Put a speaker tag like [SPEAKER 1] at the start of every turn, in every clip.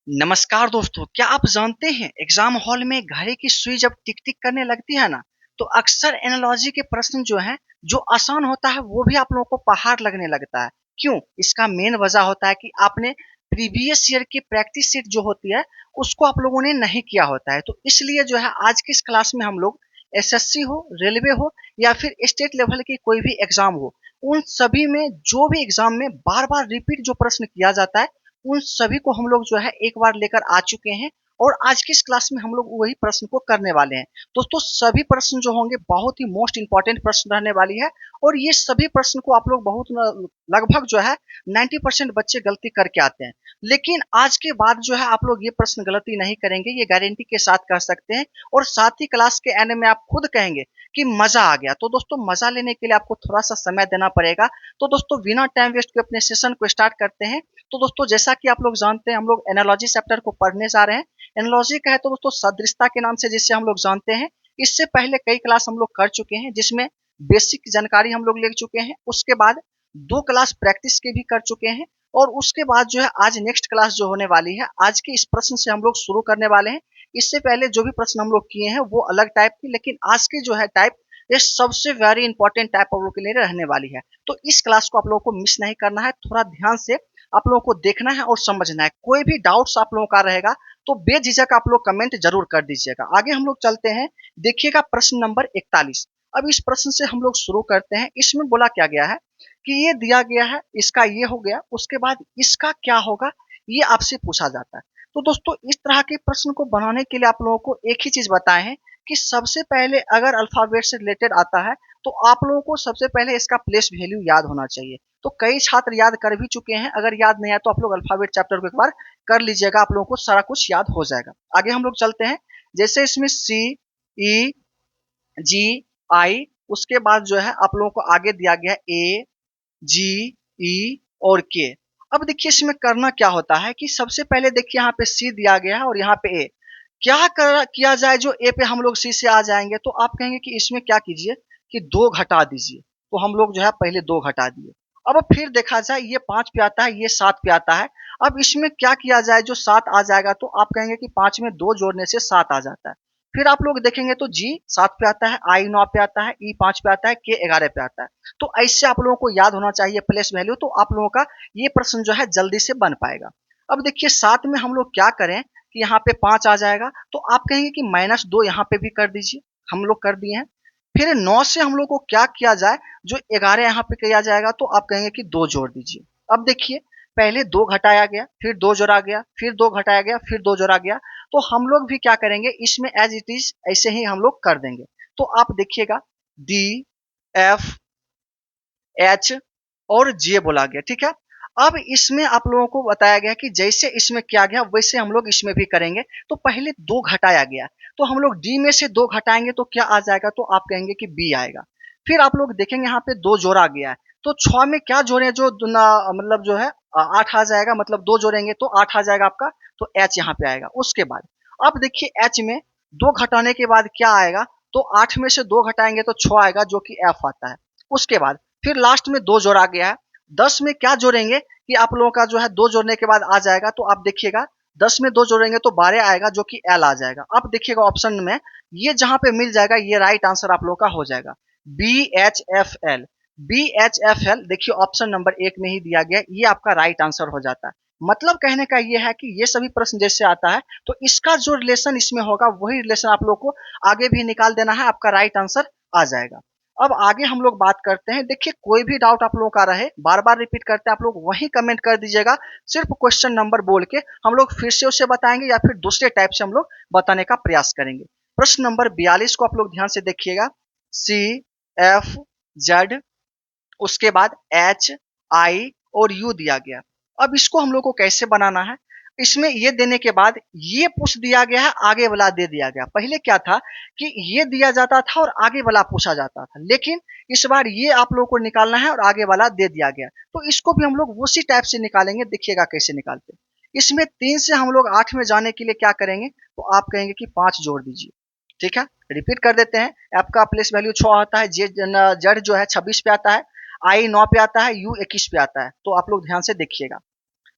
[SPEAKER 1] नमस्कार दोस्तों, क्या आप जानते हैं एग्जाम हॉल में घड़ी की सुई जब टिक टिक करने लगती है ना, तो अक्सर एनालॉजी के प्रश्न जो हैं, जो आसान होता है वो भी आप लोगों को पहाड़ लगने लगता है। क्यों? इसका मेन वजह होता है कि आपने प्रीवियस ईयर की प्रैक्टिस सेट जो होती है उसको आप लोगों ने नहीं किया होता है। तो इसलिए जो है आज की इस क्लास में हम लोग एसएससी हो, रेलवे हो या फिर स्टेट लेवल की कोई भी एग्जाम हो, उन सभी में जो भी एग्जाम में बार बार रिपीट जो प्रश्न किया जाता है उन सभी को हम लोग जो है एक बार लेकर आ चुके हैं और आज की इस क्लास में हम लोग वही प्रश्न को करने वाले हैं। दोस्तों सभी प्रश्न जो होंगे बहुत ही मोस्ट इंपॉर्टेंट प्रश्न रहने वाली है और ये सभी प्रश्न को आप लोग बहुत लगभग जो है 90% बच्चे गलती करके आते हैं। लेकिन आज के बाद जो है आप लोग ये प्रश्न गलती नहीं करेंगे, ये गारंटी के साथ कर सकते हैं और साथ ही क्लास के एंड में आप खुद कहेंगे कि मजा आ गया। तो दोस्तों मजा लेने के लिए आपको थोड़ा सा समय देना पड़ेगा। तो दोस्तों बिना टाइम वेस्ट के अपने सेशन को स्टार्ट करते हैं। तो दोस्तों जैसा कि आप लोग जानते हैं हम लोग एनालॉजी चैप्टर को पढ़ने जा रहे हैं। एनालॉजी का है तो दोस्तों सदृशता के नाम से जिससे हम लोग जानते हैं। इससे पहले कई क्लास हम लोग कर चुके हैं जिसमें बेसिक जानकारी हम लोग ले चुके हैं। उसके बाद 2 क्लास प्रैक्टिस के भी कर चुके हैं और उसके बाद जो है आज नेक्स्ट क्लास जो होने वाली है, आज के इस प्रश्न से हम लोग शुरू करने वाले हैं। इससे पहले जो भी प्रश्न हम लोग किए हैं वो अलग टाइप की, लेकिन आज की जो है टाइप ये सबसे वेरी इंपॉर्टेंट टाइप आप लोगों के लिए रहने वाली है। तो इस क्लास को आप लोगों को मिस नहीं करना है, थोड़ा ध्यान से आप लोगों को देखना है और समझना है। कोई भी डाउट्स आप लोगों का रहेगा तो बेझिझक आप लोग कमेंट जरूर कर दीजिएगा। आगे हम लोग चलते हैं, देखिएगा प्रश्न नंबर 41। अब इस प्रश्न से हम लोग शुरू करते हैं। इसमें बोला क्या गया है कि ये दिया गया है, इसका ये हो गया, उसके बाद इसका क्या होगा, ये आपसे पूछा जाता है। तो दोस्तों इस तरह के प्रश्न को बनाने के लिए आप लोगों को एक ही चीज बताए हैं कि सबसे पहले अगर अल्फाबेट से रिलेटेड आता है तो आप लोगों को सबसे पहले इसका प्लेस वैल्यू याद होना चाहिए। तो कई छात्र याद कर भी चुके हैं, अगर याद नहीं आया तो आप लोग अल्फाबेट चैप्टर को एक बार कर लीजिएगा, आप लोगों को सारा कुछ याद हो जाएगा। आगे हम लोग चलते हैं। जैसे इसमें सी, ई, जी, आई, उसके बाद जो है आप लोगों को आगे दिया गया ए, जी, ई और के। अब देखिए इसमें करना क्या होता है कि सबसे पहले देखिए यहाँ पे सी दिया गया है और यहाँ पे ए। क्या किया जाए जो ए पे हम लोग सी से आ जाएंगे, तो आप कहेंगे कि इसमें क्या कीजिए कि 2 घटा दीजिए। तो हम लोग जो है पहले 2 घटा दिए। अब फिर देखा जाए ये 5 पे आता है, ये 7 पे आता है। अब इसमें क्या किया जाए जो 7 आ जाएगा, तो आप कहेंगे कि 5 में 2 जोड़ने से 7 आ जाता है। फिर आप लोग देखेंगे तो जी 7 पे आता है, आई 9 पे आता है, ई 5 पे आता है, के 11 पे आता है। तो ऐसे आप लोगों को याद होना चाहिए प्लेस वैल्यू, तो आप लोगों का ये प्रश्न जो है जल्दी से बन पाएगा। अब देखिए 7 में हम लोग क्या करें कि यहाँ पे 5 आ जाएगा, तो आप कहेंगे कि -2 यहाँ पे भी कर दीजिए, हम लोग कर दिए हैं। फिर 9 से हम लोग को क्या किया जाए, जो 11 यहाँ पे किया जाएगा, तो आप कहेंगे कि 2 जोड़ दीजिए। अब देखिए पहले 2 घटाया गया, फिर 2 जोड़ा गया, फिर 2 घटाया गया, फिर 2 जोड़ा गया। तो हम लोग भी क्या करेंगे, इसमें एज इट इज ऐसे ही हम लोग कर देंगे। तो आप देखिएगा डी, एफ, एच और जे बोला गया, ठीक है। अब इसमें आप लोगों को बताया गया कि जैसे इसमें किया गया वैसे हम लोग इसमें भी करेंगे। तो पहले 2 घटाया गया, तो हम लोग डी में से 2 घटाएंगे तो क्या आ जाएगा, तो आप कहेंगे कि बी आएगा। फिर आप लोग देखेंगे यहाँ पे 2 जोड़ा गया है, तो 6 में क्या जोड़े जो मतलब जो है 8 आ जाएगा, मतलब 2 जोड़ेंगे तो 8 आ जाएगा आपका, तो एच यहाँ पे आएगा। उसके बाद अब देखिए एच में 2 घटाने के बाद क्या आएगा, तो 8 में से 2 घटाएंगे तो 6 आएगा जो कि एफ आता है। उसके बाद फिर लास्ट में 2 जोड़ा गया है। 10 में क्या जोड़ेंगे कि आप लोगों का जो है 2 जोड़ने के बाद आ जाएगा, तो आप देखिएगा 10 में 2 जोड़ेंगे तो 12 आएगा जो कि एल आ जाएगा। अब देखिएगा ऑप्शन में ये जहां पे मिल जाएगा ये राइट आंसर आप लोगों का हो जाएगा, B H F L. B H F L देखिए ऑप्शन नंबर 1 में ही दिया गया, ये आपका राइट आंसर हो जाता है। मतलब कहने का ये है कि ये सभी प्रश्न जैसे आता है तो इसका जो रिलेशन इसमें होगा वही रिलेशन आप लोग को आगे भी निकाल देना है, आपका राइट आंसर आ जाएगा। अब आगे हम लोग बात करते हैं। देखिए कोई भी डाउट आप लोगों का रहे, बार बार रिपीट करते हैं, आप लोग वही कमेंट कर दीजिएगा, सिर्फ क्वेश्चन नंबर बोल के हम लोग फिर से उसे बताएंगे या फिर दूसरे टाइप से हम लोग बताने का प्रयास करेंगे। प्रश्न नंबर 42 को आप लोग ध्यान से देखिएगा, सी, एफ, जेड, उसके बाद एच, आई और यू दिया गया। अब इसको हम लोग को कैसे बनाना है, इसमें ये देने के बाद ये पूछ दिया गया है, आगे वाला दे दिया गया। पहले क्या था कि ये दिया जाता था और आगे वाला पूछा जाता था, लेकिन इस बार ये आप लोगों को निकालना है और आगे वाला दे दिया गया। तो इसको भी हम लोग उसी टाइप से निकालेंगे, देखिएगा कैसे निकालते हैं। इसमें 3 से हम लोग 8 में जाने के लिए क्या करेंगे, तो आप कहेंगे कि 5 जोड़ दीजिए, ठीक है। रिपीट कर देते हैं, आपका प्लेस वैल्यू 6 आता है, जेड जो है 26 पे आता है, आई 9 पे आता है, यू 21 पे आता है। तो आप लोग ध्यान से देखिएगा,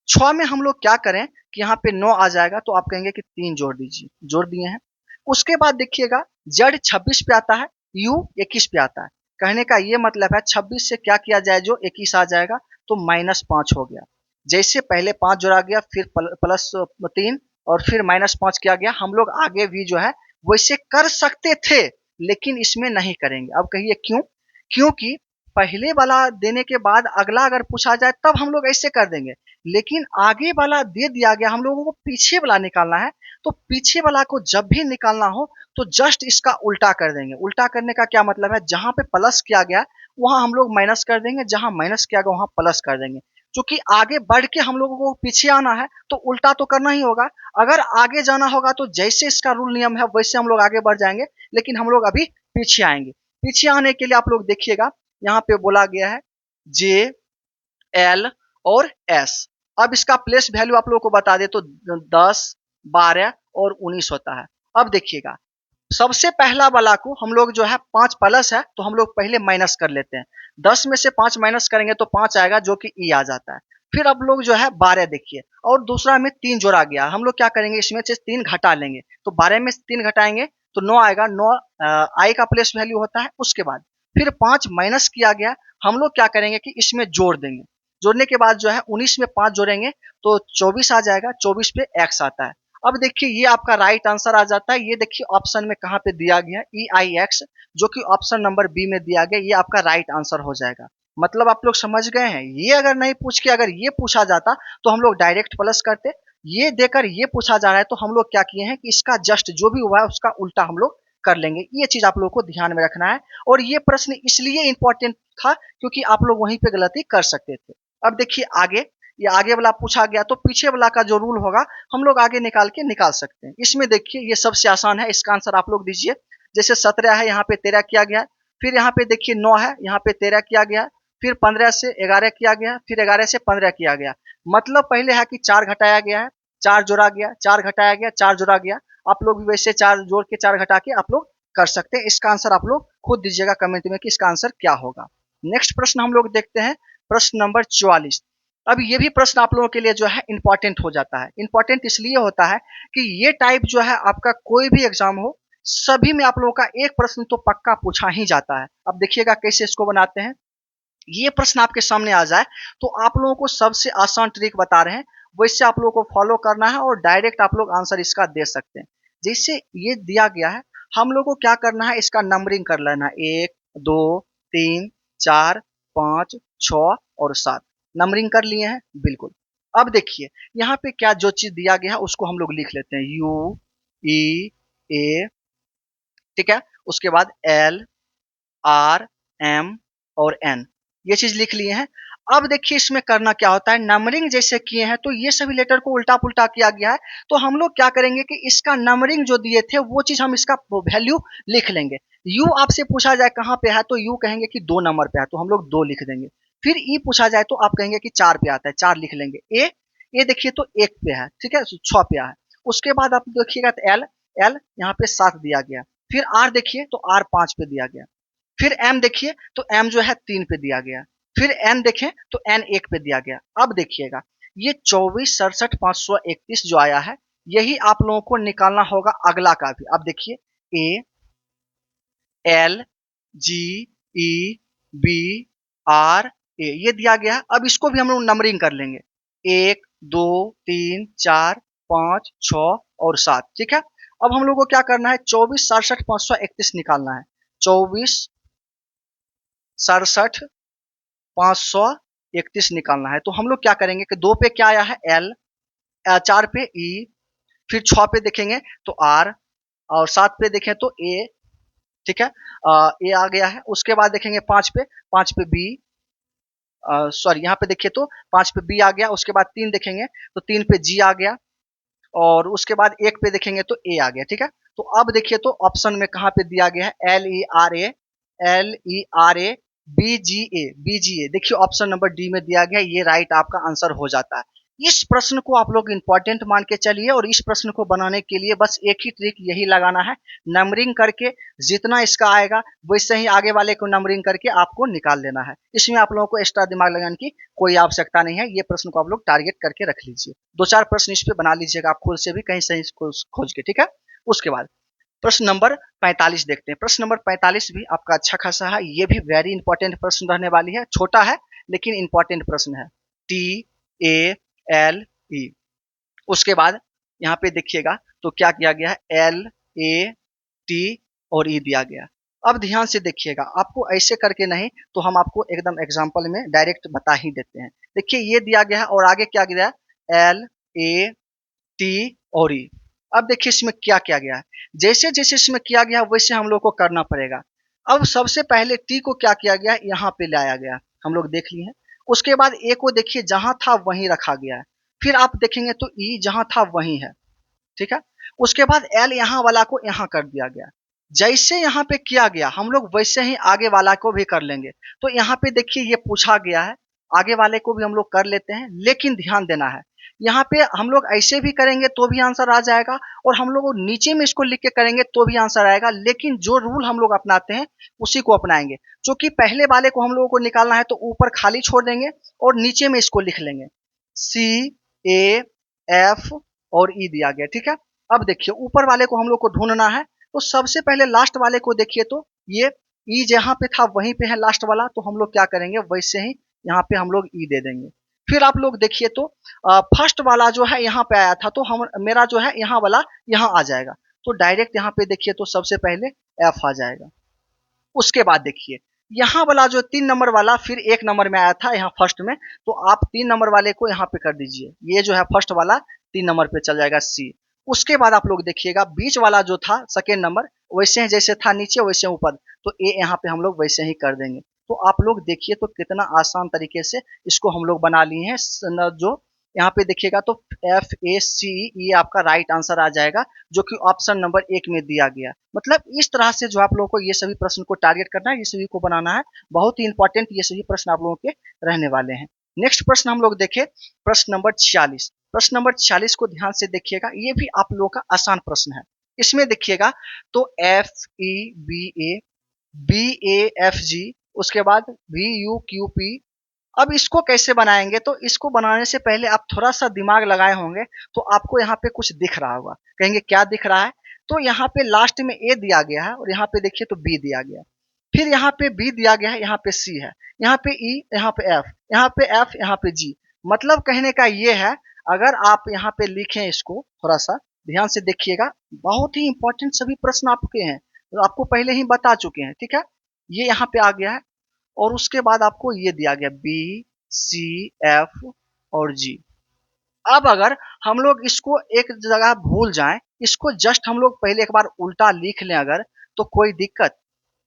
[SPEAKER 1] 6 में हम लोग क्या करें कि यहाँ पे 9 आ जाएगा तो आप कहेंगे कि 3 जोड़ दीजिए, जोड़ दिए हैं। उसके बाद देखिएगा जेड 26 पे आता है, यू 21 पे आता है। कहने का ये मतलब है 26 से क्या किया जाए जो 21 आ जाएगा तो -5 हो गया। जैसे पहले 5 जोड़ा गया फिर प्लस 3 और फिर -5 किया गया, हम लोग आगे भी जो है वैसे कर सकते थे लेकिन इसमें नहीं करेंगे। अब कहिए क्यों? क्योंकि पहले वाला देने के बाद अगला अगर पूछा जाए तब हम लोग ऐसे कर देंगे, लेकिन आगे वाला दे दिया गया, हम लोगों को पीछे वाला निकालना है, तो पीछे वाला को जब भी निकालना हो तो जस्ट इसका उल्टा कर देंगे। उल्टा करने का क्या मतलब है, जहां पे प्लस किया गया वहां हम लोग माइनस कर देंगे, जहां माइनस किया गया वहां प्लस कर देंगे। क्योंकि आगे बढ़ के हम लोगों को पीछे आना है तो उल्टा तो करना ही होगा। अगर आगे जाना होगा तो जैसे इसका रूल नियम है वैसे हम लोग आगे बढ़ जाएंगे, लेकिन हम लोग अभी पीछे आएंगे। पीछे आने के लिए आप लोग देखिएगा यहाँ पे बोला गया है जे, एल और एस। अब इसका प्लेस वैल्यू आप लोगों को बता दे तो 10, 12 और 19 होता है। अब देखिएगा सबसे पहला वाला को हम लोग जो है 5 प्लस है तो हम लोग पहले माइनस कर लेते हैं। 10 में से 5 माइनस करेंगे तो 5 आएगा जो कि ई आ जाता है। फिर अब लोग जो है 12 देखिए, और दूसरा में 3 जोड़ा गया, हम लोग क्या करेंगे इसमें से 3 घटा लेंगे, तो 12 में से 3 घटाएंगे तो 9 आएगा। 9 आई का प्लेस वैल्यू होता है। उसके बाद फिर 5 माइनस किया गया, हम लोग क्या करेंगे कि इसमें जोड़ देंगे। जोड़ने के बाद जो है 19 में 5 जोड़ेंगे तो 24 आ जाएगा, 24 पे एक्स आता है। अब देखिए ये आपका राइट आंसर आ जाता है। ये देखिए ऑप्शन में कहाँ पे दिया गया है, EIX, जो कि ऑप्शन नंबर बी में दिया गया, ये आपका राइट आंसर हो जाएगा। मतलब आप लोग समझ गए हैं। ये अगर नहीं पूछ के अगर ये पूछा जाता तो हम लोग डायरेक्ट प्लस करते। ये देकर ये पूछा जा रहा है तो हम लोग क्या किए हैं कि इसका जस्ट जो भी हुआ है उसका उल्टा हम लोग कर लेंगे। ये चीज आप लोगों को ध्यान में रखना है। और ये प्रश्न इसलिए इंपॉर्टेंट था क्योंकि आप लोग वहीं पे गलती कर सकते थे। अब देखिए आगे, ये आगे वाला पूछा गया तो पीछे वाला का जो रूल होगा हम लोग आगे निकाल सकते हैं। इसमें देखिए ये सबसे आसान है, इसका आंसर आप लोग दीजिए। जैसे 17 है, यहाँ पे 13 किया गया। फिर यहाँ पे देखिए 9 है, यहाँ पे 13 किया गया। फिर 15 से 11 किया गया, फिर 11 से 15 किया गया। मतलब पहले है कि 4 घटाया गया है, 4 जोड़ा गया, 4 घटाया गया, 4 जोड़ा गया। आप लोग भी वैसे 4 जोड़ के 4 घटा के आप लोग कर सकते हैं। इसका आंसर आप लोग खुद दीजिएगा कमेंट में कि इसका आंसर क्या होगा। नेक्स्ट प्रश्न हम लोग देखते हैं, प्रश्न नंबर 44। अब ये भी प्रश्न आप लोगों के लिए जो है इंपॉर्टेंट हो जाता है। इंपॉर्टेंट इसलिए होता है कि ये टाइप जो है आपका कोई भी एग्जाम हो, सभी में आप लोगों का एक प्रश्न तो पक्का पूछा ही जाता है। अब देखिएगा कैसे इसको बनाते हैं। ये प्रश्न आपके सामने आ जाए तो आप लोगों को सबसे आसान ट्रिक बता रहे हैं, वैसे आप लोगों को फॉलो करना है और डायरेक्ट आप लोग आंसर इसका दे सकते हैं। जैसे ये दिया गया है, हम लोग को क्या करना है, इसका नंबरिंग कर लेना है। 1, 2, 3, 4, 5, 6 और 7 नंबरिंग कर लिए हैं बिल्कुल। अब देखिए यहाँ पे क्या जो चीज दिया गया है उसको हम लोग लिख लेते हैं, यू, ई, ए, ठीक है। उसके बाद एल, आर, एम और एन, ये चीज लिख लिए हैं। अब देखिए इसमें करना क्या होता है, नंबरिंग जैसे किए हैं तो ये सभी लेटर को उल्टा पुल्टा किया गया है, तो हम लोग क्या करेंगे कि इसका नंबरिंग जो दिए थे वो चीज हम इसका वैल्यू लिख लेंगे। यू आपसे पूछा जाए कहाँ पे है तो यू कहेंगे कि 2 नंबर पे है तो हम लोग 2 लिख देंगे। फिर ई पूछा जाए तो आप कहेंगे कि 4 पे आता है, 4 लिख लेंगे। ए देखिए तो 1 पे है, ठीक है, 6 पे है। उसके बाद आप देखिएगा तो एल, एल यहाँ पे 7 दिया गया। फिर आर देखिए तो आर 5 पे दिया गया। फिर एम देखिए तो एम जो है 3 पे दिया गया। फिर एन देखें तो एन 1 पे दिया गया। अब देखिएगा ये 24, 67, 531 जो आया है, यही आप लोगों को निकालना होगा अगला का भी। अब देखिए A, L, G, E, B, R, A, ये दिया गया। अब इसको भी हम लोग नंबरिंग कर लेंगे, 1, 2, 3, 4, 5, 6 और 7, ठीक है। अब हम लोग को क्या करना है, 24, 67, 531 निकालना है। 24, 67, 531 निकालना है। तो हम लोग क्या करेंगे कि 2 पे क्या आया है, एल, 4 पे ई, फिर 6 पे देखेंगे तो आर, और 7 पे देखें तो ए, ठीक है, ए आ गया है। उसके बाद देखेंगे 5 पे बी, सॉरी यहाँ पे देखिए तो 5 पे बी आ गया। उसके बाद 3 देखेंगे तो 3 पे जी आ गया, और उसके बाद 1 पे देखेंगे तो ए आ गया, ठीक है। तो अब देखिए तो ऑप्शन में कहाँ पे दिया गया है, L E R A, L E R A, B ji A, B जी ए, देखिए ऑप्शन नंबर डी में दिया गया है। ये राइट आपका आंसर हो जाता है। इस प्रश्न को आप लोग इंपॉर्टेंट मान के चलिए और इस प्रश्न को बनाने के लिए बस एक ही ट्रिक यही लगाना है, नंबरिंग करके जितना इसका आएगा वैसे ही आगे वाले को नंबरिंग करके आपको निकाल लेना है। इसमें आप लोगों को एक्स्ट्रा दिमाग लगाने की कोई आवश्यकता नहीं है। ये प्रश्न को आप लोग टारगेट करके रख लीजिए, 2-4 प्रश्न इस पे बना लीजिएगा आप खुद से भी कहीं से खोज के, ठीक है। उसके बाद प्रश्न नंबर 45 देखते हैं। प्रश्न नंबर 45 भी आपका अच्छा खासा है, ये भी वेरी इंपॉर्टेंट प्रश्न रहने वाली है। छोटा है लेकिन इंपॉर्टेंट प्रश्न है, TALE। उसके बाद यहाँ पे देखिएगा तो क्या किया गया है, LAT और E दिया गया। अब ध्यान से देखिएगा, आपको ऐसे करके नहीं तो हम आपको एकदम एग्जांपल में डायरेक्ट बता ही देते हैं। देखिए ये दिया गया है और आगे क्या गया है, LAT और E। अब देखिए इसमें क्या किया गया है, जैसे जैसे इसमें किया गया वैसे हम लोग को करना पड़ेगा। अब सबसे पहले टी को क्या किया गया, यहाँ पे लाया गया, हम लोग देख लिए हैं। उसके बाद ए को देखिए जहां था वहीं रखा गया है। फिर आप देखेंगे तो ई जहां था वहीं है, ठीक है। उसके बाद एल यहाँ वाला को यहाँ कर दिया गया। जैसे यहाँ पे किया गया हम लोग वैसे ही आगे वाला को भी कर लेंगे। तो यहाँ पे देखिए ये पूछा गया है, आगे वाले को भी हम लोग कर लेते हैं, लेकिन ध्यान देना है यहाँ पे हम लोग ऐसे भी करेंगे तो भी आंसर आ जाएगा और हम लोग नीचे में इसको लिख के करेंगे तो भी आंसर आएगा। लेकिन जो रूल हम लोग अपनाते हैं उसी को अपनाएंगे। क्योंकि पहले वाले को हम लोगों को निकालना है तो ऊपर खाली छोड़ देंगे और नीचे में इसको लिख लेंगे, CAF और E दिया गया, ठीक है। अब देखिए ऊपर वाले को हम लोग को ढूंढना है, तो सबसे पहले लास्ट वाले को देखिए तो ये E जहां पे था वहीं पे है लास्ट वाला, तो हम लोग क्या करेंगे वैसे ही यहाँ पे हम लोग E दे देंगे। फिर आप लोग देखिए तो फर्स्ट वाला जो है यहाँ पे आया था तो हम मेरा जो है यहाँ वाला यहाँ आ जाएगा। तो डायरेक्ट यहाँ पे देखिए तो सबसे पहले F आ जाएगा। उसके बाद देखिए यहाँ वाला जो 3 नंबर वाला फिर 1 नंबर में आया था यहाँ फर्स्ट में, तो आप 3 नंबर वाले को यहाँ पे कर दीजिए, ये जो है फर्स्ट वाला 3 नंबर पे चल जाएगा C। उसके बाद आप लोग देखिएगा बीच वाला जो था सेकेंड नंबर वैसे ही जैसे था नीचे वैसे ऊपर, तो A यहाँ पे हम लोग वैसे ही कर देंगे। तो आप लोग देखिए तो कितना आसान तरीके से इसको हम लोग बना लिए हैं। जो यहाँ पे देखिएगा तो FACE ये आपका राइट आंसर आ जाएगा, जो कि ऑप्शन नंबर 1 में दिया गया। मतलब इस तरह से जो आप लोगों को ये सभी प्रश्न को टारगेट करना है, ये सभी को बनाना है। बहुत ही इंपॉर्टेंट ये सभी प्रश्न आप लोगों के रहने वाले हैं। नेक्स्ट प्रश्न हम लोग देखें, प्रश्न नंबर 46। प्रश्न नंबर 46 को ध्यान से देखिएगा, ये भी आप लोगों का आसान प्रश्न है। इसमें देखिएगा तो FEBA BAFG उसके बाद VUQP। अब इसको कैसे बनाएंगे, तो इसको बनाने से पहले आप थोड़ा सा दिमाग लगाए होंगे तो आपको यहाँ पे कुछ दिख रहा होगा। कहेंगे क्या दिख रहा है, तो यहाँ पे लास्ट में A दिया गया है और यहाँ पे देखिए तो B दिया गया है। फिर यहाँ पे B दिया गया है, यहाँ पे C है, यहाँ पे E, यहाँ पे F, यहाँ पे F, यहाँ पे G। मतलब कहने का ये है, अगर आप यहाँ पे लिखें इसको थोड़ा सा ध्यान से देखिएगा, बहुत ही इंपॉर्टेंट सभी प्रश्न आपके हैं, तो आपको पहले ही बता चुके हैं, ठीक है। ये यहाँ पे आ गया है और उसके बाद आपको ये दिया गया BCF और G। अब अगर हम लोग इसको एक जगह भूल जाएं, इसको जस्ट हम लोग पहले एक बार उल्टा लिख लें अगर, तो कोई दिक्कत,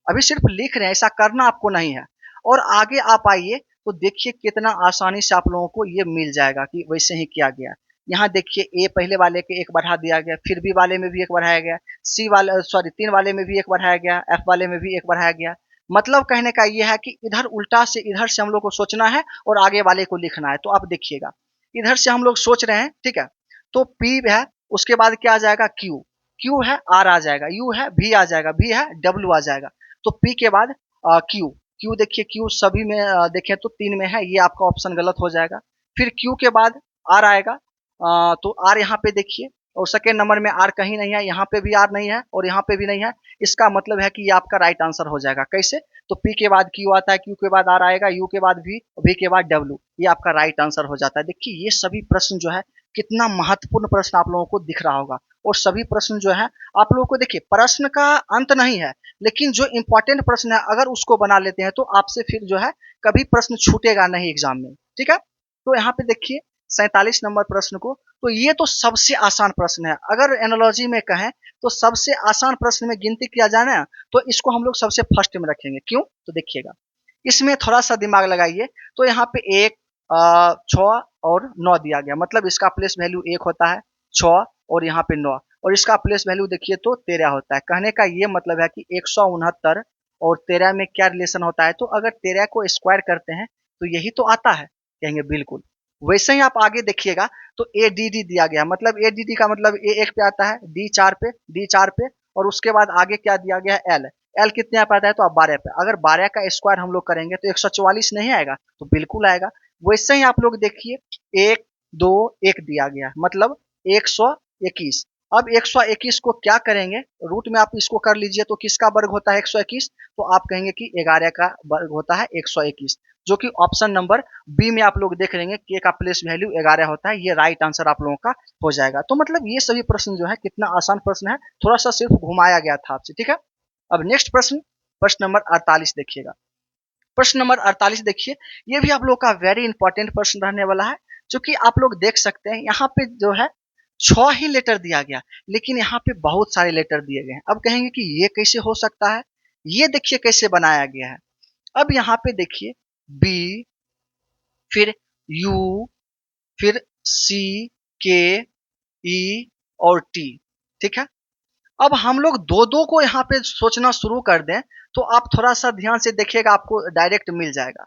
[SPEAKER 1] अभी सिर्फ लिख रहे हैं, ऐसा करना आपको नहीं है। और आगे आप आइए तो देखिए कितना आसानी से आप लोगों को ये मिल जाएगा कि वैसे ही किया गया। यहाँ देखिए ए पहले वाले के एक बढ़ा दिया गया, फिर बी वाले में भी एक बढ़ाया गया, सी वाले सॉरी 3 वाले में भी एक बढ़ाया गया, एफ वाले में भी एक बढ़ाया गया। मतलब कहने का ये है कि इधर उल्टा से इधर से हम लोग को सोचना है और आगे वाले को लिखना है। तो आप देखिएगा इधर से हम लोग सोच रहे हैं, ठीक है, तो P है, उसके बाद क्या आ जाएगा Q, Q है R आ जाएगा, U है V आ जाएगा, V है W आ जाएगा। तो P के बाद Q, Q देखिए Q सभी में देखें तो 3 में है, ये आपका ऑप्शन गलत हो जाएगा। फिर Q के बाद R आएगा, तो R यहाँ पे देखिए और सेकेंड नंबर में R कहीं नहीं है, यहाँ पे भी R नहीं है और यहाँ पे भी नहीं है। इसका मतलब है कि ये आपका राइट आंसर हो जाएगा। कैसे, तो P के बाद Q आता है, Q के बाद R आएगा, U के बाद V, V के बाद W, ये आपका राइट आंसर हो जाता है। देखिए ये सभी प्रश्न जो है कितना महत्वपूर्ण प्रश्न आप लोगों को दिख रहा होगा। और सभी प्रश्न जो है आप लोगों को देखिए, प्रश्न का अंत नहीं है, लेकिन जो इंपॉर्टेंट प्रश्न है अगर उसको बना लेते हैं तो आपसे फिर जो है कभी प्रश्न छूटेगा नहीं एग्जाम में, ठीक है। तो यहाँ पे देखिए 47 नंबर प्रश्न को, तो ये तो सबसे आसान प्रश्न है। अगर एनालॉजी में कहें तो सबसे आसान प्रश्न में गिनती किया जाए ना, तो इसको हम लोग सबसे फर्स्ट में रखेंगे। क्यों, तो देखिएगा इसमें थोड़ा सा दिमाग लगाइए। तो यहाँ पे 1, 6 और 9 दिया गया, मतलब इसका प्लेस वैल्यू 1 होता है, 6 और यहाँ पे 9, और इसका प्लेस वैल्यू देखिए तो 13 होता है। कहने का ये मतलब है कि 169 और 13 में क्या रिलेशन होता है, तो अगर 13 को स्क्वायर करते हैं तो यही तो आता है। कहेंगे बिल्कुल। वैसे ही आप आगे देखिएगा तो ए डी डी दिया गया, मतलब ए डी डी का मतलब ए 1 पे आता है, डी 4 पे, और उसके बाद आगे क्या दिया गया है, एल। एल कितने पे आता है, तो आप 12 पे। अगर 12 का स्क्वायर हम लोग करेंगे तो 144 नहीं आएगा, तो बिल्कुल आएगा। वैसे ही आप लोग देखिए 1 2 1 दिया गया, मतलब 121। अब 121 को क्या करेंगे, रूट में आप इसको कर लीजिए तो किसका वर्ग होता है 121, तो आप कहेंगे कि 11 का वर्ग होता है 121, जो कि ऑप्शन नंबर बी में आप लोग देख लेंगे के का प्लेस वैल्यू 11 होता है। ये राइट आंसर आप लोगों का हो जाएगा। तो मतलब ये सभी प्रश्न जो है कितना आसान प्रश्न है, थोड़ा सा सिर्फ घुमाया गया था आपसे, ठीक है। अब नेक्स्ट प्रश्न, प्रश्न नंबर 48 देखिएगा। प्रश्न नंबर 48 देखिए, ये भी आप लोग का वेरी इंपॉर्टेंट प्रश्न रहने वाला है, जो कि आप लोग देख सकते हैं यहाँ पे जो है 6 ही लेटर दिया गया, लेकिन यहाँ पे बहुत सारे लेटर दिए गए हैं। अब कहेंगे कि ये कैसे हो सकता है, ये देखिए कैसे बनाया गया है। अब यहाँ पे देखिए बी, फिर यू, फिर सी, के, ई और टी, ठीक है। अब हम लोग दो दो को यहाँ पे सोचना शुरू कर दें तो आप थोड़ा सा ध्यान से देखिएगा, आपको डायरेक्ट मिल जाएगा।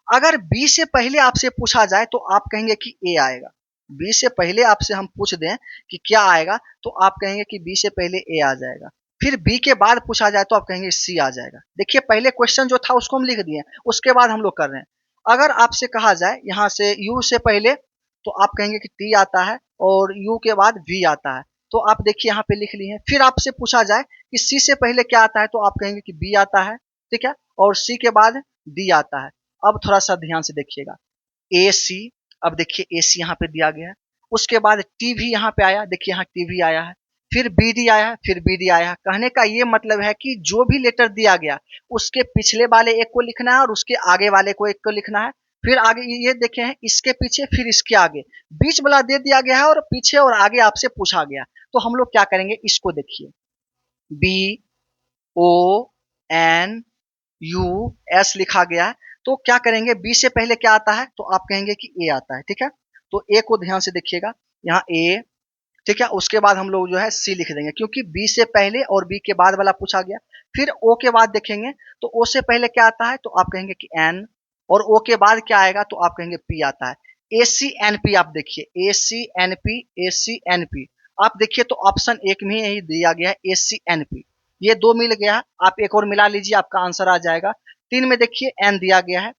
[SPEAKER 1] अगर बी से पहले आपसे पूछा जाए तो आप कहेंगे कि ए आएगा। बी से पहले आपसे हम पूछ दें कि क्या आएगा, तो आप कहेंगे कि बी से पहले ए आ जाएगा। फिर बी के बाद पूछा जाए तो आप कहेंगे सी आ जाएगा। देखिए पहले क्वेश्चन जो था उसको हम लिख दिए, उसके बाद हम लोग कर रहे हैं। अगर आपसे कहा जाए यहाँ से यू से पहले, तो आप कहेंगे कि टी आता है, और यू के बाद वी आता है, तो आप देखिए यहाँ पे लिख लिए हैं। फिर आपसे पूछा जाए कि सी से पहले क्या आता है, तो आप कहेंगे कि बी आता है, ठीक है, और सी के बाद डी आता है। अब थोड़ा सा ध्यान से देखिएगा ए सी, अब देखिए ए सी यहाँ पे दिया गया है, उसके बाद टी भी यहाँ पे आया, देखिए यहाँ टी भी आया है, फिर बी डी आया है, फिर बी डी आया है। कहने का ये मतलब है कि जो भी लेटर दिया गया उसके पिछले वाले एक को लिखना है और उसके आगे वाले को एक को लिखना है। फिर आगे ये देखे हैं इसके पीछे, फिर इसके आगे, बीच वाला दे दिया गया है और पीछे और आगे आपसे पूछा गया। तो हम लोग क्या करेंगे, इसको देखिए B O N U S लिखा गया है, तो क्या करेंगे बी से पहले क्या आता है, तो आप कहेंगे कि ए आता है, ठीक है। तो ए को ध्यान से देखिएगा, यहाँ ए, ठीक है, उसके बाद हम लोग जो है सी लिख देंगे, क्योंकि बी से पहले और बी के बाद वाला पूछा गया। फिर ओ के बाद देखेंगे तो ओ से पहले क्या आता है, तो आप कहेंगे कि एन, और ओ के बाद क्या आएगा, तो आप कहेंगे पी आता है। ए सी एन पी, आप देखिए ए सी एन पी, ए सी एन पी, आप देखिए तो ऑप्शन एक में ही दिया गया है ए सी एन पी। ये दो मिल गया, आप एक और मिला लीजिए, आपका आंसर आ जाएगा। तीन में देखिए एन दिया गया है,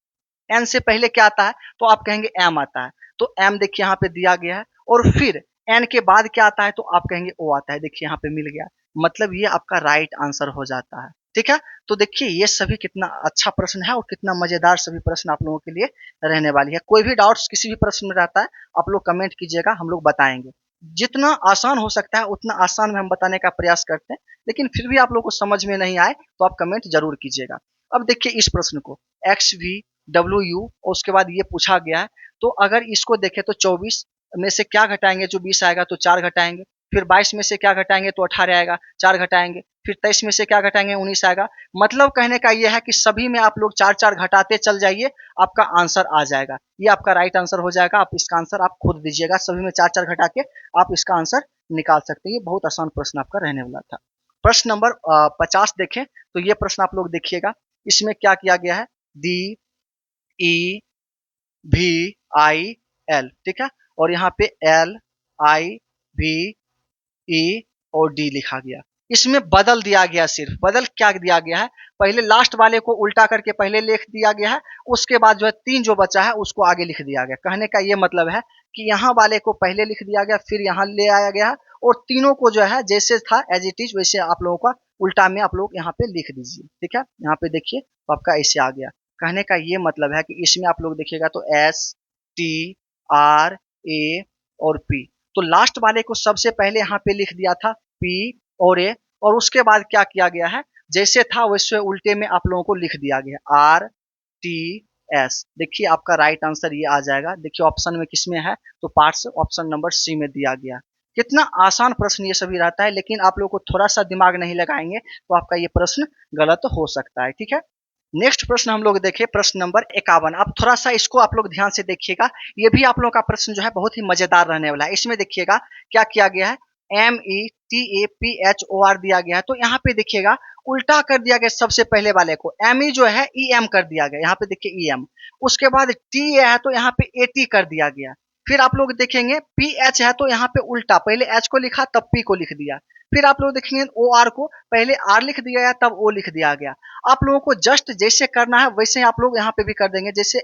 [SPEAKER 1] एन से पहले क्या आता है, तो आप कहेंगे एम आता है, तो एम देखिए यहाँ पे दिया गया है। और फिर एन के बाद क्या आता है, तो आप कहेंगे ओ आता है, देखिए यहाँ पे मिल गया, मतलब ये आपका राइट आंसर हो जाता है, ठीक है। तो देखिए ये सभी कितना अच्छा प्रश्न है और कितना मजेदार सभी प्रश्न आप लोगों के लिए रहने वाली है। कोई भी डाउट्स किसी भी प्रश्न में रहता है आप लोग कमेंट कीजिएगा, हम लोग बताएंगे। जितना आसान हो सकता है उतना आसान में हम बताने का प्रयास करते हैं, लेकिन फिर भी आप लोग को समझ में नहीं आए तो आप कमेंट जरूर कीजिएगा। अब देखिए इस प्रश्न को एक्स वी डब्ल्यू यू, और उसके बाद ये पूछा गया है, तो अगर इसको देखें तो 24 में से क्या घटाएंगे, जो 20 आएगा तो 4 घटाएंगे। फिर 22 में से क्या घटाएंगे, तो 18 आएगा, 4 घटाएंगे। फिर 23 में से क्या घटाएंगे, 19 आएगा। मतलब कहने का ये है कि सभी में आप लोग 4 4 घटाते चल जाइए, आपका आंसर आ जाएगा। ये आपका राइट आंसर हो जाएगा। आप इसका आंसर आप खुद दीजिएगा, सभी में 4 4 घटा के आप इसका आंसर निकाल सकते हैं। ये बहुत आसान प्रश्न आपका रहने वाला था। प्रश्न नंबर 50 देखें तो ये प्रश्न आप लोग देखिएगा, इसमें क्या किया गया है, D E V I L, ठीक है, और यहाँ पे एल आई वी ई और डी लिखा गया। इसमें बदल दिया गया, सिर्फ बदल क्या दिया गया है, पहले लास्ट वाले को उल्टा करके पहले लिख दिया गया है, उसके बाद जो है 3 जो बचा है उसको आगे लिख दिया गया। कहने का ये मतलब है कि यहाँ वाले को पहले लिख दिया गया, फिर यहाँ ले आया गया है, और तीनों को जो है जैसे था एज इट इज वैसे आप लोगों का उल्टा में आप लोग यहाँ पे लिख दीजिए, ठीक है। यहाँ पे देखिए तो आपका ऐसे आ गया। कहने का ये मतलब है कि इसमें आप लोग देखिएगा तो एस टी आर ए और पी, तो लास्ट वाले को सबसे पहले यहाँ पे लिख दिया था पी और ए, और उसके बाद क्या किया गया है, जैसे था वैसे उल्टे में आप लोगों को लिख दिया गया आर टी एस। देखिए आपका राइट आंसर ये आ जाएगा। देखिए ऑप्शन में किसमें है, तो पार्ट्स ऑप्शन नंबर सी में दिया गया। कितना आसान प्रश्न ये सभी रहता है, लेकिन आप लोग को थोड़ा सा दिमाग नहीं लगाएंगे तो आपका ये प्रश्न गलत हो सकता है, ठीक है। नेक्स्ट प्रश्न हम लोग देखें, प्रश्न नंबर 51। अब थोड़ा सा इसको आप लोग ध्यान से देखिएगा, ये भी आप लोगों का प्रश्न जो है बहुत ही मजेदार रहने वाला है। इसमें देखिएगा क्या किया गया है, METAPHOR दिया गया है, तो यहाँ पे देखिएगा उल्टा कर दिया गया सबसे पहले वाले को। ME जो है EM कर दिया गया, यहाँ पे देखिए EM। उसके बाद TA है तो यहाँ पे AT कर दिया गया। फिर आप लोग देखेंगे PH है तो यहाँ पे उल्टा, पहले H को लिखा तब P को लिख दिया। फिर आप लोग देखेंगे OR को पहले R लिख दिया गया तब O लिख दिया गया। आप लोगों को जस्ट जैसे करना है वैसे ही आप लोग यहाँ पे भी कर देंगे, जैसे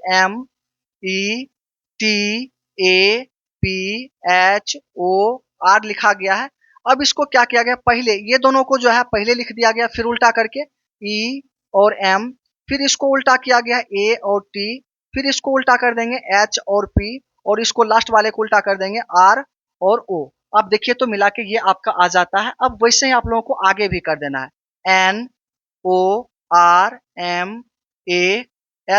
[SPEAKER 1] METAPHOR लिखा गया है। अब इसको क्या किया गया, पहले ये दोनों को जो है पहले लिख दिया गया, फिर उल्टा करके E और M, फिर इसको उल्टा किया गया A और T, फिर इसको उल्टा कर देंगे H और P, और इसको लास्ट वाले को उल्टा कर देंगे R और O। अब देखिए तो मिला के ये आपका आ जाता है। अब वैसे ही आप लोगों को आगे भी कर देना है, NORMAL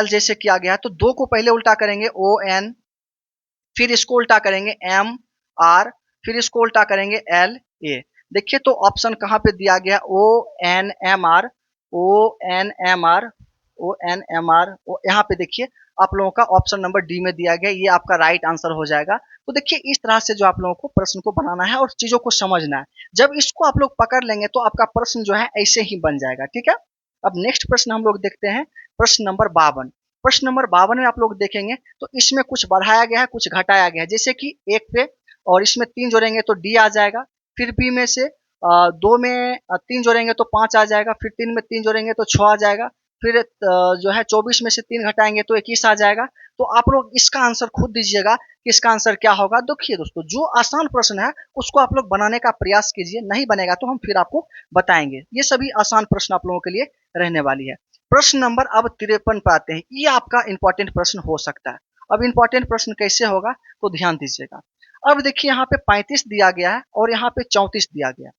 [SPEAKER 1] जैसे किया गया है, तो दो को पहले उल्टा करेंगे ON, फिर इसको उल्टा करेंगे MR, फिर इसको उल्टा करेंगे LA। देखिए तो ऑप्शन कहाँ पे दिया गया, ONMR ONMR ONMR। यहाँ पे देखिए आप लोगों का ऑप्शन नंबर डी में दिया गया, ये आपका राइट आंसर हो जाएगा। तो देखिए इस तरह से जो आप लोगों को प्रश्न को बनाना है और चीजों को समझना है। जब इसको आप लोग पकड़ लेंगे तो आपका प्रश्न जो है ऐसे ही बन जाएगा, ठीक है। अब नेक्स्ट प्रश्न हम लोग देखते हैं, प्रश्न नंबर 52। प्रश्न नंबर 52 में आप लोग देखेंगे तो इसमें कुछ बढ़ाया गया है, कुछ घटाया गया है। जैसे कि एक पे और इसमें 3 जोड़ेंगे तो डी आ जाएगा, फिर बी में से 2 में 3 जोड़ेंगे तो 5 आ जाएगा, फिर 3 में 3 जोड़ेंगे तो 6 आ जाएगा, फिर जो है 24 में से 3 घटाएंगे तो 21 आ जाएगा। तो आप लोग इसका आंसर खुद दीजिएगा कि इसका आंसर क्या होगा। देखिए दोस्तों, जो आसान प्रश्न है उसको आप लोग बनाने का प्रयास कीजिए, नहीं बनेगा तो हम फिर आपको बताएंगे। ये सभी आसान प्रश्न आप लोगों के लिए रहने वाली है। प्रश्न नंबर अब 53 पे आते हैं, ये आपका इंपॉर्टेंट प्रश्न हो सकता है। अब इंपॉर्टेंट प्रश्न कैसे होगा तो ध्यान दीजिएगा। अब देखिए यहाँ पे 35 दिया गया है और यहाँ पे 34 दिया गया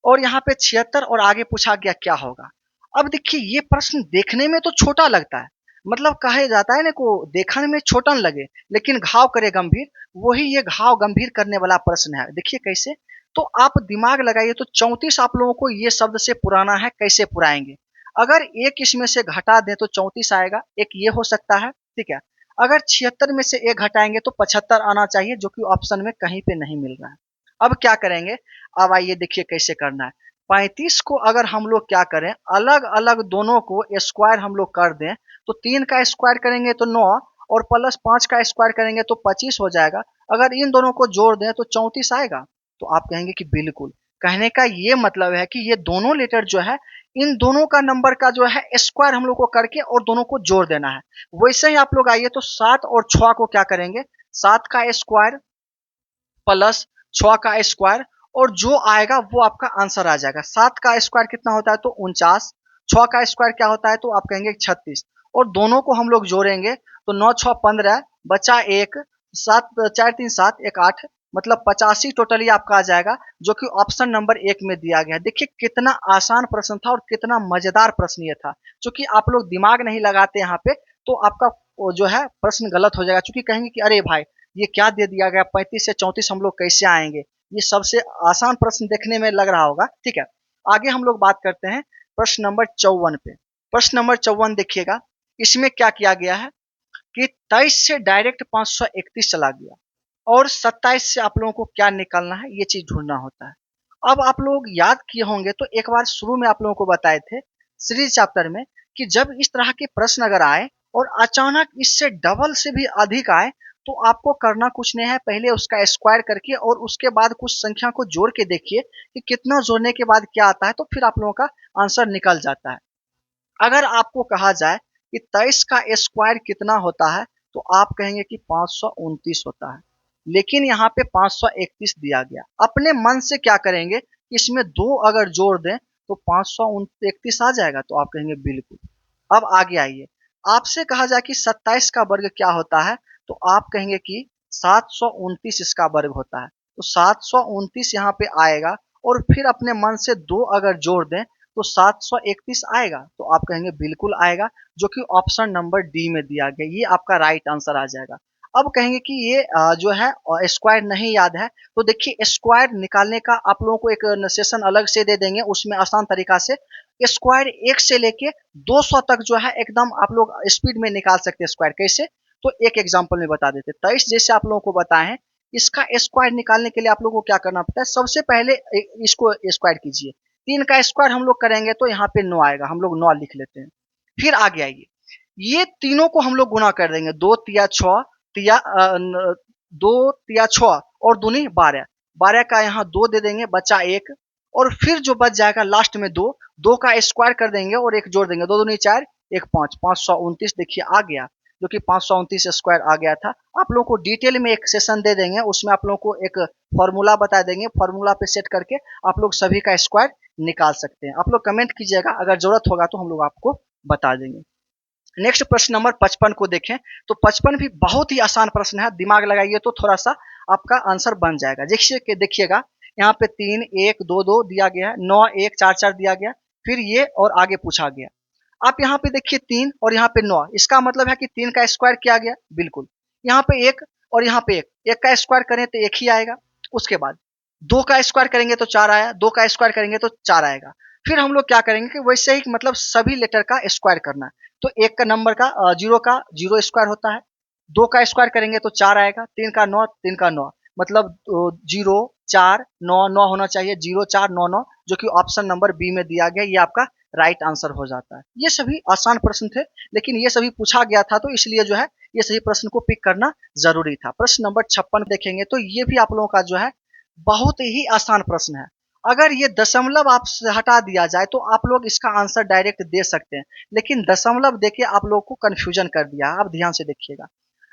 [SPEAKER 1] और यहाँ पे 76 और आगे पूछा गया क्या होगा। अब देखिए ये प्रश्न देखने में तो छोटा लगता है, मतलब कहा जाता है ना को देखने में छोटा न लगे लेकिन घाव करे गंभीर, वही ये घाव गंभीर करने वाला प्रश्न है। देखिए कैसे, तो आप दिमाग लगाइए तो 34 आप लोगों को ये शब्द से पुराना है, कैसे पुराएंगे। अगर एक इसमें से घटा दें तो 34 आएगा, एक ये हो सकता है, ठीक है। अगर 76 में से एक घटाएंगे तो 75 आना चाहिए, जो कि ऑप्शन में कहीं पे नहीं मिल रहा है। अब क्या करेंगे, अब आइए देखिए कैसे करना है। 35 को अगर हम लोग क्या करें, अलग अलग दोनों को स्क्वायर हम लोग कर दें तो 3 का स्क्वायर करेंगे तो 9 और प्लस 5 का स्क्वायर करेंगे तो 25 हो जाएगा। अगर इन दोनों को जोड़ दें तो 34 आएगा। तो आप कहेंगे कि बिल्कुल, कहने का ये मतलब है कि ये दोनों लेटर जो है इन दोनों का नंबर का जो है स्क्वायर हम लोग को करके और दोनों को जोड़ देना है। वैसे ही आप लोग आइए तो 7 और 6 को क्या करेंगे, 7 का स्क्वायर प्लस 6 का स्क्वायर, और जो आएगा वो आपका आंसर आ जाएगा। 7 का स्क्वायर कितना होता है तो 49, 6 का स्क्वायर क्या होता है तो आप कहेंगे 36, और दोनों को हम लोग जोड़ेंगे तो 9 6 15 बचा 1, 7 4 3 7 1 8, मतलब 85 टोटली आपका आ जाएगा, जो कि ऑप्शन नंबर 1 में दिया गया है। देखिए कितना आसान प्रश्न था और कितना मजेदार प्रश्न ये था। क्योंकि आप लोग दिमाग नहीं लगाते यहाँ पे तो आपका जो है प्रश्न गलत हो जाएगा, क्योंकि कहेंगे कि अरे भाई ये क्या दे दिया गया, 35 से 34 हम लोग कैसे आएंगे। ये सबसे आसान प्रश्न देखने में लग रहा होगा, ठीक है। आगे हम लोग बात करते हैं प्रश्न नंबर 54 पे। प्रश्न नंबर 54 देखिएगा, इसमें क्या किया गया है कि 23 से डायरेक्ट 531 चला गया और 27 से आप लोगों को क्या निकालना है, ये चीज ढूंढना होता है। अब आप लोग याद किए होंगे तो एक बार शुरू में आप लोगों को बताए थे सीरीज चैप्टर में कि जब इस तरह के प्रश्न अगर आए और अचानक इससे डबल से भी अधिक आए तो आपको करना कुछ नहीं है, पहले उसका स्क्वायर करके और उसके बाद कुछ संख्या को जोड़ के देखिए कि कितना जोड़ने के बाद क्या आता है, तो फिर आप लोगों का आंसर निकल जाता है। अगर आपको कहा जाए कि 23 का स्क्वायर कितना होता है तो आप कहेंगे कि 529 होता है, लेकिन यहाँ पे 531 दिया गया। अपने मन से क्या करेंगे, इसमें 2 अगर जोड़ दें तो 531 आ जाएगा, तो आप कहेंगे बिल्कुल। अब आगे आइए, आपसे कहा जाए कि 27 का वर्ग क्या होता है तो आप कहेंगे कि 729 इसका वर्ग होता है। तो 729 यहाँ पे आएगा और फिर अपने मन से 2 अगर जोड़ दें तो 731 आएगा, तो आप कहेंगे बिल्कुल आएगा, जो कि ऑप्शन नंबर डी में दिया गया, ये आपका राइट आंसर आ जाएगा। अब कहेंगे कि ये जो है स्क्वायर नहीं याद है, तो देखिए स्क्वायर निकालने का आप लोगों को एक सेशन अलग से दे देंगे, उसमें आसान तरीका से स्क्वायर 1 से लेके 200 तक जो है एकदम आप लोग स्पीड में निकाल सकते हैं। स्क्वायर कैसे, तो एक एग्जांपल में बता देते। 23 जैसे आप लोगों को बताए हैं इसका स्क्वायर निकालने के लिए आप लोगों को क्या करना पड़ता है, सबसे पहले इसको स्क्वायर कीजिए। 3 का स्क्वायर हम लोग करेंगे तो यहाँ पे 9 आएगा, हम लोग 9 लिख लेते हैं। फिर आगे आइए, ये तीनों को हम लोग गुना कर देंगे, 2 तिया 6 तिया 2 तिया 6 और दूनी 12, 12 का यहाँ 2 दे देंगे, बचा 1, और फिर जो बच जाएगा लास्ट में 2, 2 का स्क्वायर कर देंगे और 1 जोड़ देंगे, 2 दूनी 4 1 5, 529 देखिए आ गया, जो कि 529 स्क्वायर आ गया था। आप लोगों को डिटेल में एक सेशन दे देंगे, उसमें आप लोगों को एक फॉर्मूला बता देंगे, फॉर्मूला पे सेट करके आप लोग सभी का स्क्वायर निकाल सकते हैं। आप लोग कमेंट कीजिएगा, अगर जरूरत होगा तो हम लोग आपको बता देंगे। नेक्स्ट प्रश्न नंबर 55 को देखें तो 55 भी बहुत ही आसान प्रश्न है, दिमाग लगाइए तो थोड़ा सा आपका आंसर बन जाएगा। देखिएगा यहाँ पे 3 1 2 2 दिया गया है, 9 1 4 4 दिया गया, फिर ये और आगे पूछा गया। आप यहाँ पे देखिए 3 और यहाँ पे 9, इसका मतलब है कि 3 का स्क्वायर किया गया, बिल्कुल। यहाँ पे 1 और यहाँ पे 1, 1 का स्क्वायर करें तो 1 ही आएगा। उसके बाद 2 का स्क्वायर करेंगे तो 4 आया, 2 का स्क्वायर करेंगे तो 4 आएगा। फिर हम लोग क्या करेंगे कि वैसे ही मतलब सभी लेटर का स्क्वायर करना है। तो 1 का नंबर का 0 का 0 स्क्वायर होता है, 2 का स्क्वायर करेंगे तो 4 आएगा, 3 का 9 3 का 9, मतलब 0 4 9 9 होना चाहिए, 0 4 9 9, जो कि ऑप्शन नंबर बी में दिया गया, ये आपका राइट आंसर हो जाता है। ये सभी आसान प्रश्न थे, लेकिन ये सभी पूछा गया था तो इसलिए जो है ये सभी प्रश्न को पिक करना जरूरी था। प्रश्न नंबर 56 देखेंगे तो ये भी आप लोगों का जो है बहुत ही आसान प्रश्न है। अगर ये दशमलव आपसे हटा दिया जाए तो आप लोग इसका आंसर डायरेक्ट दे सकते हैं, लेकिन दशमलव देके आप लोग को कंफ्यूजन कर दिया। आप ध्यान से देखिएगा,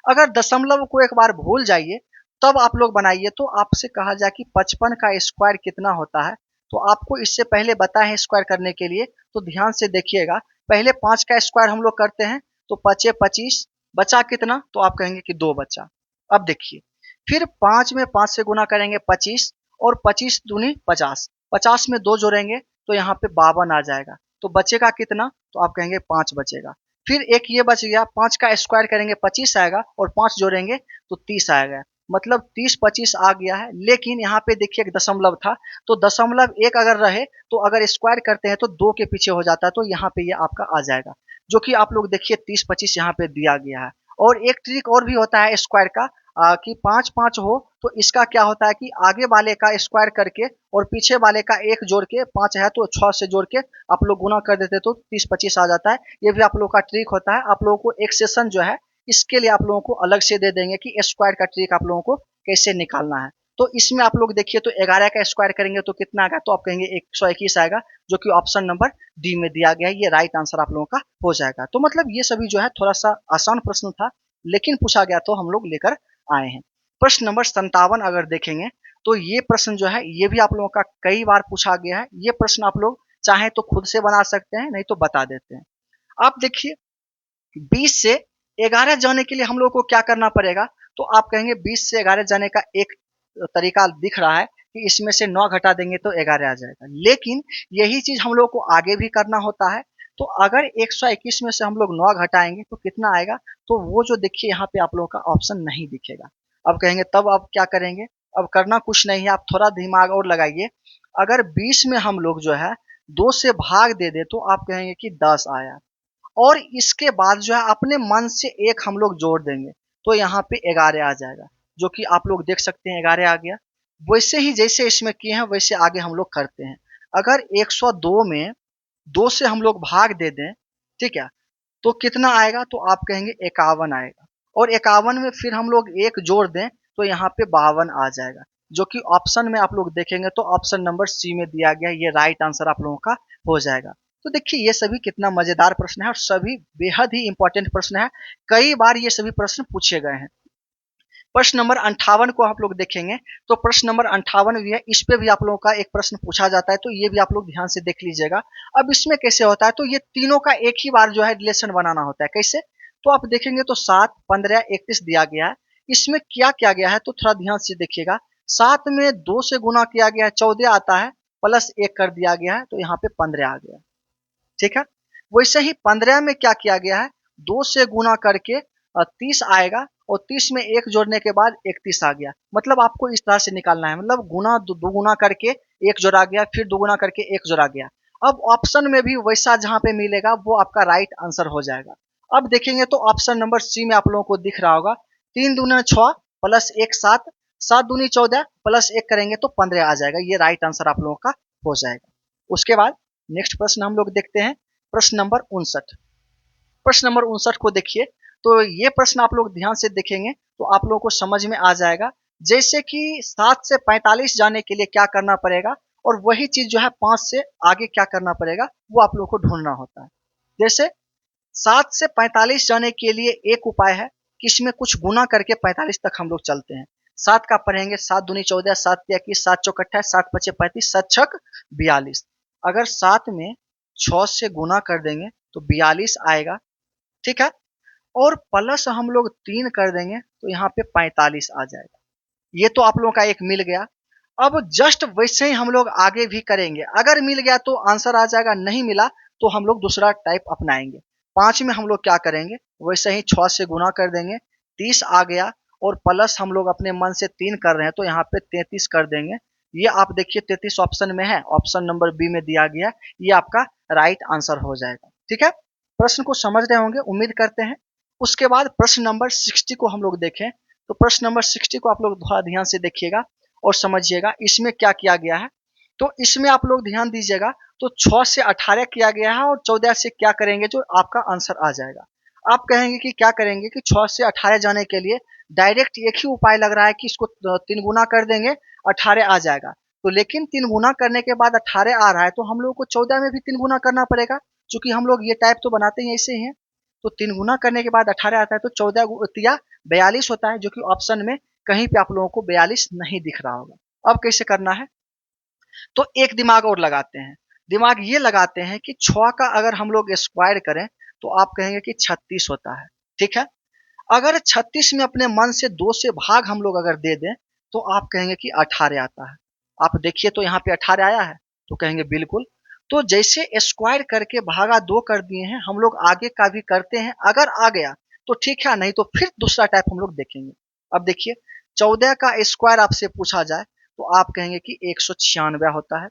[SPEAKER 1] अगर दशमलव को एक बार भूल जाइए तब आप लोग बनाइए, तो आपसे कहा जाए कि 55 का स्क्वायर कितना होता है, तो आपको इससे पहले बताए हैं स्क्वायर करने के लिए, तो ध्यान से देखिएगा। पहले 5 का स्क्वायर हम लोग करते हैं तो 5 25, बचा कितना, तो आप कहेंगे कि 2 बचा। अब देखिए, फिर 5 में 5 से गुना करेंगे 25, और 25 दूनी 50, 50 में 2 जोड़ेंगे तो यहाँ पे 52 आ जाएगा, तो बचेगा कितना, तो आप कहेंगे 5 बचेगा। फिर एक ये बच गया, 5 का स्क्वायर करेंगे 25 आएगा, और 5 जोड़ेंगे तो 30 आएगा, मतलब 30 25 आ गया है। लेकिन यहाँ पे देखिए एक दशमलव था, तो दशमलव एक अगर रहे तो अगर स्क्वायर करते हैं तो 2 के पीछे हो जाता है, तो यहाँ पे ये आपका आ जाएगा, जो कि आप लोग देखिए 30 25 यहाँ पे दिया गया है। और एक ट्रिक और भी होता है स्क्वायर का, कि 5 5 हो तो इसका क्या होता है कि आगे वाले का स्क्वायर करके और पीछे वाले का 1 जोड़ के, 5 है तो 6 से जोड़ के आप लोग गुना कर देते तो 30 25 आ जाता है। ये भी आप लोगों का ट्रिक होता है, आप लोगों को एक सेशन जो है इसके लिए आप लोगों को अलग से दे देंगे कि स्क्वायर का ट्रिक आप लोगों को कैसे निकालना है। तो इसमें आप लोग देखिए तो 11 का स्क्वायर करेंगे तो कितना आएगा, तो आप कहेंगे 121 आएगा, जो कि ऑप्शन नंबर डी में दिया गया है, ये राइट आंसर आप लोगों का हो जाएगा। तो मतलब ये सभी जो है थोड़ा सा आसान प्रश्न था, लेकिन पूछा गया तो हम लोग लेकर आए हैं। प्रश्न नंबर 57 अगर देखेंगे तो ये प्रश्न जो है ये भी आप लोगों का कई बार पूछा गया है। ये प्रश्न आप लोग चाहे तो खुद से बना सकते हैं, नहीं तो बता देते हैं। आप देखिए 20 से 11 जाने के लिए हम लोग को क्या करना पड़ेगा, तो आप कहेंगे 20 से 11 जाने का एक तरीका दिख रहा है कि इसमें से 9 घटा देंगे तो 11 आ जाएगा, लेकिन यही चीज हम लोग को आगे भी करना होता है। तो अगर 121 में से हम लोग 9 घटाएंगे तो कितना आएगा, तो वो जो देखिए यहाँ पे आप लोगों का ऑप्शन नहीं दिखेगा। अब कहेंगे तब आप क्या करेंगे, अब करना कुछ नहीं है, आप थोड़ा दिमाग और लगाइए। अगर 20 में हम लोग जो है 2 से भाग दे दे तो आप कहेंगे कि 10 आया, और इसके बाद जो है अपने मन से एक हम लोग जोड़ देंगे तो यहाँ पे 11 आ जाएगा, जो कि आप लोग देख सकते हैं 11 आ गया। वैसे ही जैसे इसमें किए हैं वैसे आगे हम लोग करते हैं। अगर 102 में 2 से हम लोग भाग दे दें, ठीक है, तो कितना आएगा, तो आप कहेंगे 51 आएगा, और 51 में फिर हम लोग एक जोड़ दें तो यहाँ पे 52 आ जाएगा, जो कि ऑप्शन में आप लोग देखेंगे तो ऑप्शन नंबर सी में दिया गया, ये राइट आंसर आप लोगों का हो जाएगा। तो देखिए ये सभी कितना मजेदार प्रश्न है, और सभी बेहद ही इंपॉर्टेंट प्रश्न है, कई बार ये सभी प्रश्न पूछे गए हैं। प्रश्न नंबर 58 को आप लोग देखेंगे तो प्रश्न नंबर 58 भी है, इस पे भी आप लोगों का एक प्रश्न पूछा जाता है, तो ये भी आप लोग ध्यान से देख लीजिएगा। अब इसमें कैसे होता है, तो ये तीनों का एक ही बार जो है रिलेशन बनाना होता है। कैसे, तो आप देखेंगे तो 7 15 31 दिया गया है, इसमें क्या किया गया है तो थोड़ा ध्यान से देखिएगा। 7 में 2 से गुना किया गया है 14 आता है, प्लस 1 कर दिया गया है तो यहाँ पे 15 आ गया, ठीक है। वैसे ही 15 में क्या किया गया है, 2 से गुना करके 30 आएगा, और 30 में 1 जोड़ने के बाद 31 आ गया। मतलब आपको इस तरह से निकालना है, मतलब गुना दो गुना करके 1 जोड़ा गया, फिर दुगुना करके 1 जोड़ा गया। अब ऑप्शन में भी वैसा जहां पे मिलेगा वो आपका राइट आंसर हो जाएगा। अब देखेंगे तो ऑप्शन नंबर सी में आप लोगों को दिख रहा होगा, 3 दूना 6 प्लस 1 7, 7 दूनी 14 प्लस 1 करेंगे तो 15 आ जाएगा। ये राइट आंसर आप लोगों का हो जाएगा। उसके बाद नेक्स्ट प्रश्न हम लोग देखते हैं, प्रश्न नंबर 59। प्रश्न नंबर 59 को देखिए, तो ये प्रश्न आप लोग ध्यान से देखेंगे तो आप लोगों को समझ में आ जाएगा। जैसे कि 7 से 45 जाने के लिए क्या करना पड़ेगा, और वही चीज जो है 5 से आगे क्या करना पड़ेगा वो आप लोगों को ढूंढना होता है। जैसे 7 से 45 जाने के लिए एक उपाय है कि इसमें कुछ गुना करके 45 तक हम लोग चलते हैं। 7 का पढ़ेंगे 7 दूनी 14, 7 तिया 21, 7 चौक 28, 7 पचे 35, 7 छक 42। अगर 7 में 6 से गुना कर देंगे तो 42 आएगा, ठीक है। और प्लस हम लोग 3 कर देंगे तो यहाँ पे 45 आ जाएगा। ये तो आप लोगों का एक मिल गया। अब जस्ट वैसे ही हम लोग आगे भी करेंगे, अगर मिल गया तो आंसर आ जाएगा, नहीं मिला तो हम लोग दूसरा टाइप अपनाएंगे। 5 में हम लोग क्या करेंगे, वैसे ही 6 से गुना कर देंगे, 30 आ गया, और प्लस हम लोग अपने मन से 3 कर रहे हैं तो यहाँ पे 33 कर देंगे। ये आप देखिए 33 ऑप्शन में है, ऑप्शन नंबर बी में दिया गया, ये आपका राइट आंसर हो जाएगा, ठीक है। प्रश्न को समझ रहे होंगे, उम्मीद करते हैं। उसके बाद प्रश्न नंबर 60 को हम लोग देखें, तो प्रश्न नंबर 60 को आप लोग थोड़ा ध्यान से देखिएगा और समझिएगा इसमें क्या किया गया है। तो इसमें आप लोग ध्यान दीजिएगा, तो 6 से 18 किया गया है और 14 से क्या करेंगे जो आपका आंसर आ जाएगा। आप कहेंगे कि क्या करेंगे कि 6 से 18 जाने के लिए डायरेक्ट एक ही उपाय लग रहा है कि इसको 3 गुना कर देंगे 18 आ जाएगा। तो लेकिन 3 गुना करने के बाद 18 आ रहा है तो हम लोग को 14 में भी 3 गुना करना पड़ेगा, क्योंकि हम लोग ये टाइप तो बनाते ही ऐसे ही हैं। तो 3 गुना करने के बाद 18 आता है तो 14 तिया 42 होता है, जो कि ऑप्शन में कहीं पे आप लोगों को 42 नहीं दिख रहा होगा। अब कैसे करना है, तो एक दिमाग और लगाते हैं। दिमाग ये लगाते हैं कि 6 का अगर हम लोग स्क्वायर करें तो आप कहेंगे कि 36 होता है, ठीक है। अगर 36 में अपने मन से 2 से भाग हम लोग अगर दे दें तो आप कहेंगे कि 18 आता है। आप देखिए तो यहाँ पे 18 आया है, तो कहेंगे बिल्कुल। तो जैसे स्क्वायर करके भागा 2 कर दिए हैं, हम लोग आगे का भी करते हैं, अगर आ गया तो ठीक है, नहीं तो फिर दूसरा टाइप हम लोग देखेंगे। अब देखिए 14 का स्क्वायर आपसे पूछा जाए तो आप कहेंगे कि 196 होता है,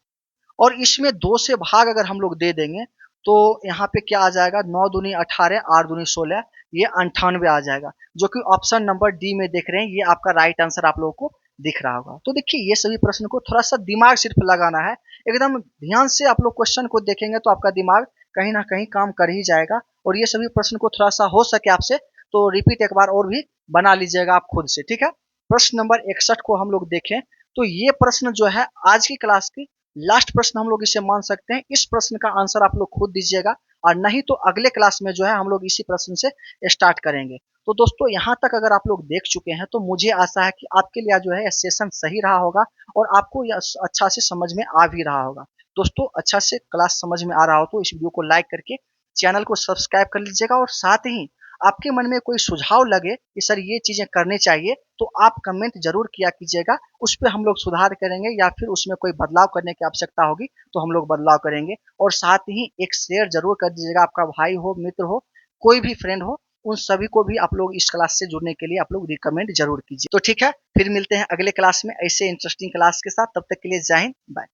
[SPEAKER 1] और इसमें 2 से भाग अगर हम लोग दे देंगे तो यहाँ पे क्या आ जाएगा, 9 दूनी 18, 8 दूनी 16, ये 98 आ जाएगा, जो कि ऑप्शन नंबर डी में देख रहे हैं। ये आपका राइट आंसर आप लोगों को दिख रहा होगा। तो देखिए ये सभी प्रश्न को थोड़ा सा दिमाग सिर्फ लगाना है, एकदम ध्यान से आप लोग क्वेश्चन को देखेंगे तो आपका दिमाग कहीं ना कहीं काम कर ही जाएगा। और ये सभी प्रश्न को थोड़ा सा हो सके आपसे तो रिपीट एक बार और भी बना लीजिएगा आप खुद से, ठीक है। प्रश्न नंबर 61 को हम लोग देखें, तो ये प्रश्न जो है आज की क्लास की लास्ट प्रश्न हम लोग इसे मान सकते हैं। इस प्रश्न का आंसर आप लोग खुद दीजिएगा, और नहीं तो अगले क्लास में जो है हम लोग इसी प्रश्न से स्टार्ट करेंगे। तो दोस्तों यहाँ तक अगर आप लोग देख चुके हैं तो मुझे आशा है कि आपके लिए जो है सेशन सही रहा होगा और आपको यह अच्छा से समझ में आ भी रहा होगा। दोस्तों अच्छा से क्लास समझ में आ रहा हो तो इस वीडियो को लाइक करके चैनल को सब्सक्राइब कर लीजिएगा, और साथ ही आपके मन में कोई सुझाव लगे कि सर ये चीजें करनी चाहिए तो आप कमेंट जरूर किया कीजिएगा, उस पर हम लोग सुधार करेंगे, या फिर उसमें कोई बदलाव करने की आवश्यकता होगी तो हम लोग बदलाव करेंगे। और साथ ही एक शेयर जरूर कर दीजिएगा, आपका भाई हो, मित्र हो, कोई भी फ्रेंड हो, उन सभी को भी आप लोग इस क्लास से जुड़ने के लिए आप लोग रिकमेंड जरूर कीजिए। तो ठीक है, फिर मिलते हैं अगले क्लास में ऐसे इंटरेस्टिंग क्लास के साथ। तब तक के लिए जय हिंद, बाय।